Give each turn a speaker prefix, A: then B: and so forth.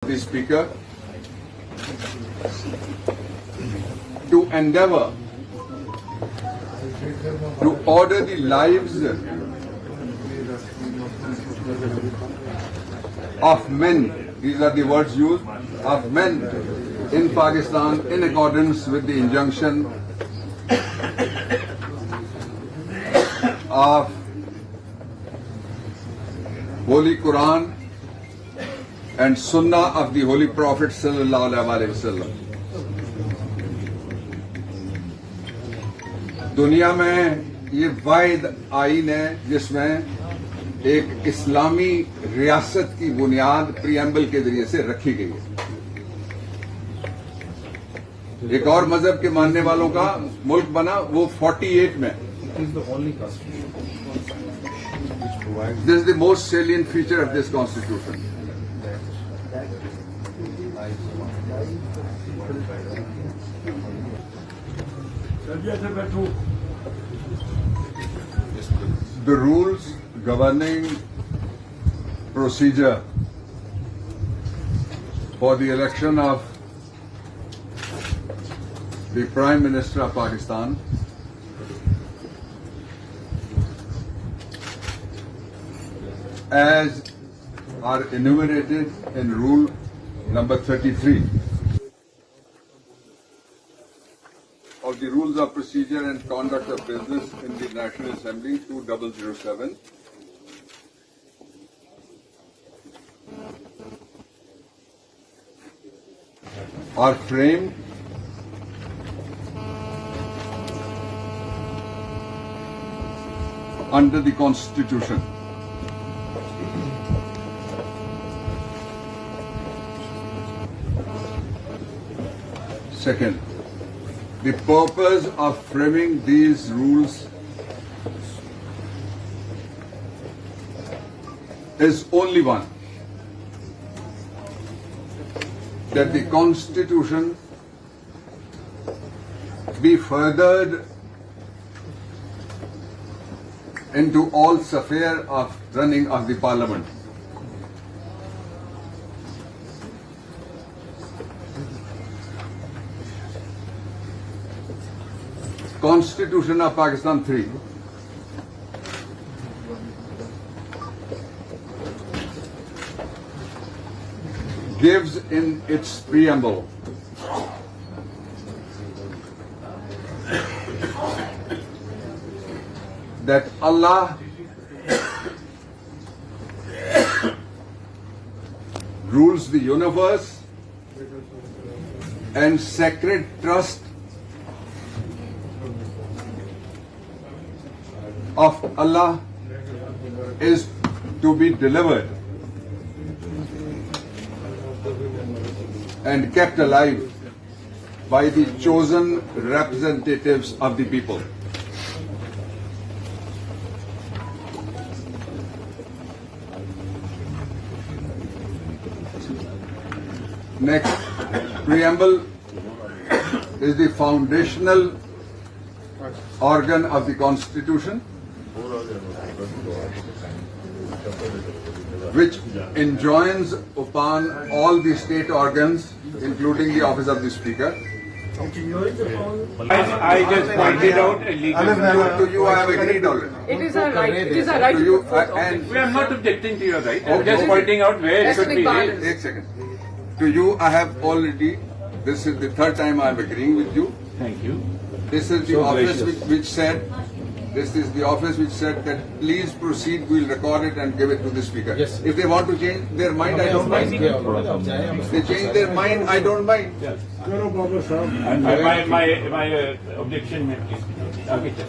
A: the Speaker to endeavour to order the lives of men, these are the words used, of men in Pakistan in accordance with the injunction of Holy Quran and Sunnah of the Holy Prophet sallallahu alaihi wasallam. दुनिया में ये वाहिद आइन है जिसमें एक इस्लामी रियासत की बुनियाद प्रीएम्बल के जरिए से रखी गई है। एक और मजहब के मानने वालों का मुल्क बना वो 48 में। This is the most salient feature of this constitution. The rules governing procedure for the election of the Prime Minister of Pakistan as are enumerated in Rule number 33 of the Rules of Procedure and Conduct of Business in the National Assembly 2007. Are framed under the Constitution. Second, the purpose of framing these rules is only one, that the Constitution be furthered into all sphere of running of the Parliament. Constitution of Pakistan 3. Gives in its preamble that Allah rules the universe and sacred trust of Allah is to be delivered and kept alive by the chosen representatives of the people. Next, preamble is the foundational organ of the Constitution, which enjoins upon all the state organs, including the office of the Speaker.
B: I just pointed out a legal.
A: To you, I have agreed already.
C: It is a right. It is a right.
A: To you, and
B: We are not objecting to your right. I'm just pointing out where it should be raised.
A: Wait a second. To you, I have already. This is the third time I am agreeing with you.
B: Thank you.
A: This is the
B: So
A: office
B: gracious.
A: which said. This is the office which said that please proceed. We'll record it and give it to the Speaker.
D: Yes.
A: If they want to change their mind, I don't mind. If they change their mind, I don't mind.
B: My objection. Okay, sir.